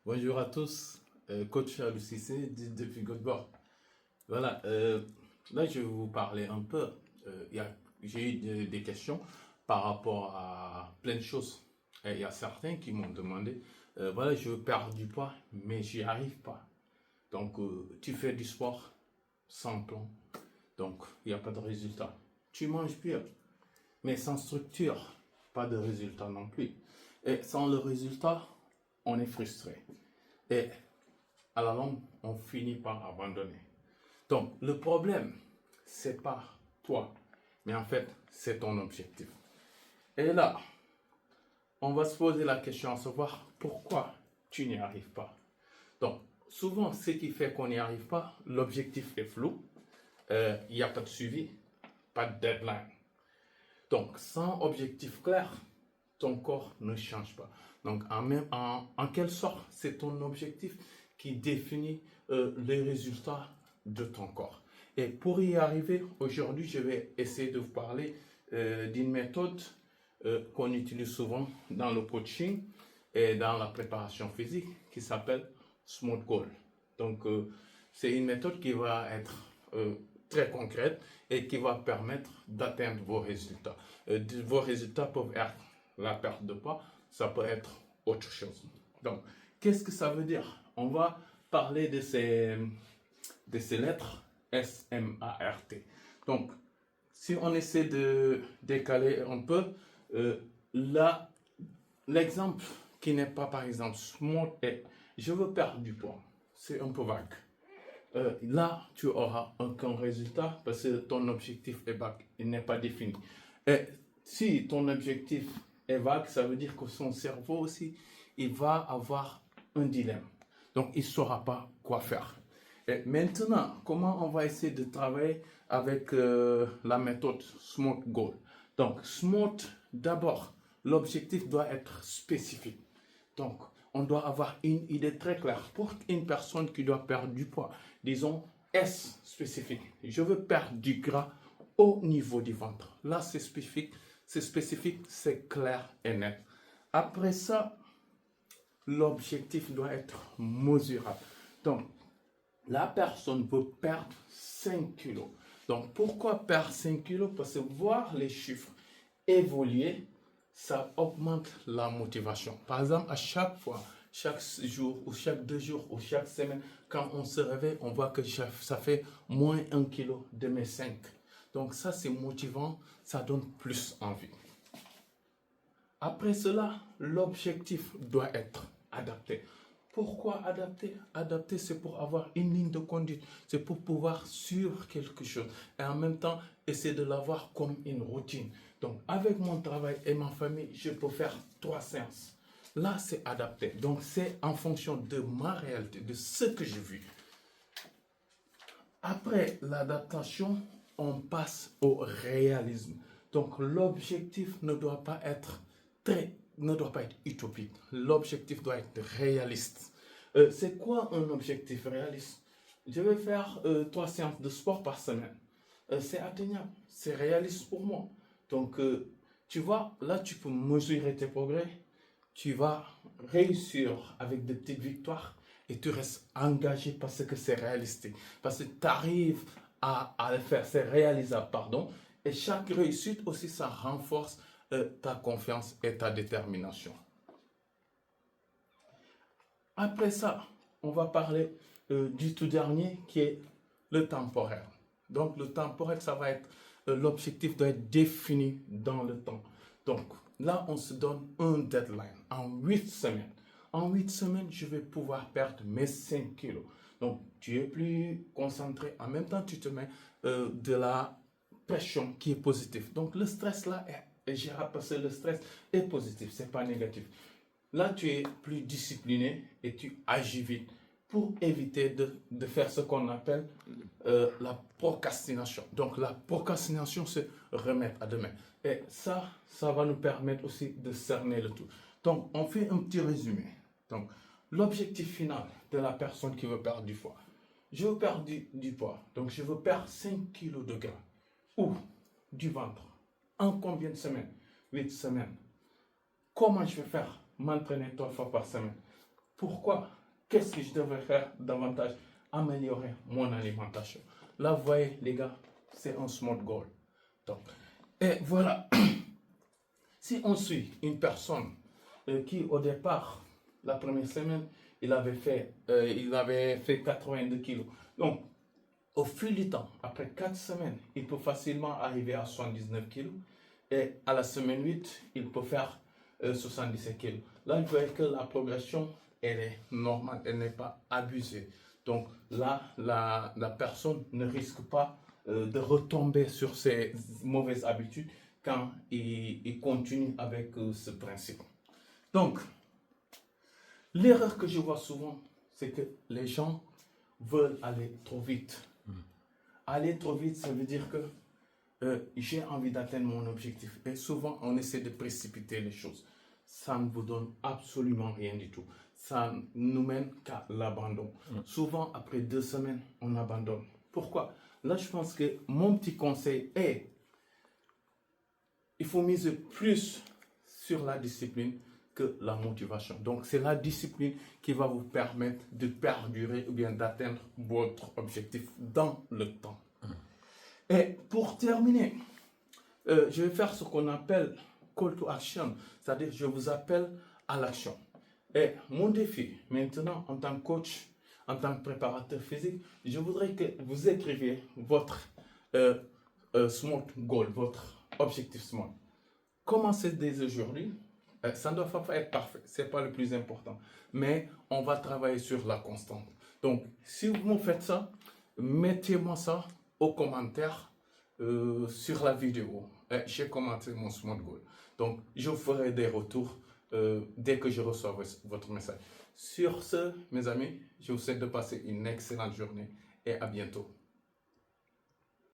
Bonjour à tous, coach Abou Cissé depuis Godboard. Voilà, là je vais vous parler un peu. J'ai eu des questions par rapport à plein de choses. Et il y a certains qui m'ont demandé, voilà, je veux perdre du poids, mais j'y arrive pas. Donc, tu fais du sport sans plan, donc il n'y a pas de résultat. Tu manges bien, mais sans structure, pas de résultat non plus. Et sans le résultat, on est frustré. Et à la longue, on finit par abandonner. Donc, le problème, c'est pas toi, mais en fait, c'est ton objectif. Et là, on va se poser la question à savoir pourquoi tu n'y arrives pas. Donc, souvent, ce qui fait qu'on n'y arrive pas, l'objectif est flou, il n'y a pas de suivi, pas de deadline. Donc, sans objectif clair, ton corps ne change pas. Donc, en quelle sorte, c'est ton objectif qui définit les résultats de ton corps. Et pour y arriver, aujourd'hui, je vais essayer de vous parler d'une méthode qu'on utilise souvent dans le coaching et dans la préparation physique qui s'appelle Smooth Goal. Donc, c'est une méthode qui va être très concrète et qui va permettre d'atteindre vos résultats. Vos résultats peuvent être la perte de poids, ça peut être autre chose. Donc, qu'est-ce que ça veut dire? On va parler de ces lettres S-M-A-R-T. Donc, si on essaie de décaler un peu, là, l'exemple qui n'est pas, par exemple, small est je veux perdre du poids. C'est un peu vague. Là, tu auras aucun résultat parce que ton objectif est vague, il n'est pas défini. Et si ton objectif est vague, ça veut dire que son cerveau aussi, il va avoir un dilemme. Donc, il ne saura pas quoi faire. Et maintenant, comment on va essayer de travailler avec la méthode SMART Goal? Donc, SMART, d'abord, l'objectif doit être spécifique. Donc, on doit avoir une idée très claire. Pour une personne qui doit perdre du poids, disons S spécifique. Je veux perdre du gras au niveau du ventre. Là, c'est spécifique, c'est clair et net. Après ça, l'objectif doit être mesurable. Donc, la personne veut perdre 5 kilos. Donc, pourquoi perdre 5 kilos? Parce que voir les chiffres évoluer, ça augmente la motivation. Par exemple, à chaque fois, chaque jour ou chaque 2 jours ou chaque semaine, quand on se réveille, on voit que ça fait moins 1 kilo de mes 5. Donc ça, c'est motivant, ça donne plus envie. Après cela, l'objectif doit être adapté. Pourquoi adapter? Adapter, c'est pour avoir une ligne de conduite. C'est pour pouvoir suivre quelque chose. Et en même temps, essayer de l'avoir comme une routine. Donc, avec mon travail et ma famille, je peux faire 3 séances. Là, c'est adapté. Donc, c'est en fonction de ma réalité, de ce que j'ai vu. Après l'adaptation, on passe au réalisme. Donc, l'objectif ne doit pas être utopique. L'objectif doit être réaliste. C'est quoi un objectif réaliste? Je vais faire 3 séances de sport par semaine. C'est atteignable, c'est réaliste pour moi. Donc, tu vois, là, tu peux mesurer tes progrès. Tu vas réussir avec de petites victoires et tu restes engagé parce que c'est réalistique. Parce que tu arrives à le faire, c'est réalisable, pardon. Et chaque réussite aussi, ça renforce ta confiance et ta détermination. Après ça, on va parler du tout dernier qui est le temporel. Donc le temporel, ça va être, l'objectif doit être défini dans le temps. Donc là, on se donne un deadline en 8 semaines. En 8 semaines, je vais pouvoir perdre mes 5 kilos. Donc tu es plus concentré. En même temps, tu te mets de la pression qui est positive. Donc le stress là est gérable parce que le stress est positif, c'est pas négatif. Là, tu es plus discipliné et tu agis vite pour éviter de faire ce qu'on appelle la procrastination. Donc, la procrastination, c'est remettre à demain. Et ça va nous permettre aussi de cerner le tout. Donc, on fait un petit résumé. Donc, l'objectif final de la personne qui veut perdre du poids. Je veux perdre du poids. Donc, je veux perdre 5 kilos de gras. Ou du ventre. En combien de semaines? 8 semaines. Comment je vais faire? M'entraîner 3 fois par semaine. Pourquoi? Qu'est-ce que je devrais faire davantage? Améliorer mon alimentation. Là, vous voyez, les gars, c'est un smart goal. Donc, et voilà, si on suit une personne qui, au départ, la première semaine, il avait fait 82 kilos. Donc, au fil du temps, après 4 semaines, il peut facilement arriver à 79 kilos. Et à la semaine 8, il peut faire 77 kilos. Là, vous voyez que la progression, elle est normale, elle n'est pas abusée. Donc là, la personne ne risque pas de retomber sur ses mauvaises habitudes quand il continue avec ce principe. Donc, l'erreur que je vois souvent, c'est que les gens veulent aller trop vite. Aller trop vite, ça veut dire que j'ai envie d'atteindre mon objectif. Et souvent, on essaie de précipiter les choses. Ça ne vous donne absolument rien du tout. Ça nous mène qu'à l'abandon. Souvent, après 2 semaines, on abandonne. Pourquoi? Là, je pense que mon petit conseil est, il faut miser plus sur la discipline que la motivation. Donc, c'est la discipline qui va vous permettre de perdurer ou bien d'atteindre votre objectif dans le temps. Et pour terminer, je vais faire ce qu'on appelle call to action, c'est-à-dire je vous appelle à l'action. Et mon défi maintenant en tant que coach, en tant que préparateur physique, je voudrais que vous écriviez votre SMART goal, votre objectif SMART. Commencez dès aujourd'hui. Ça ne doit pas être parfait, ce n'est pas le plus important. Mais on va travailler sur la constante. Donc, si vous me faites ça, mettez-moi ça aux commentaires sur la vidéo. J'ai commenté mon SMART goal. Donc, je ferai des retours dès que je reçois votre message. Sur ce, mes amis, je vous souhaite de passer une excellente journée et à bientôt.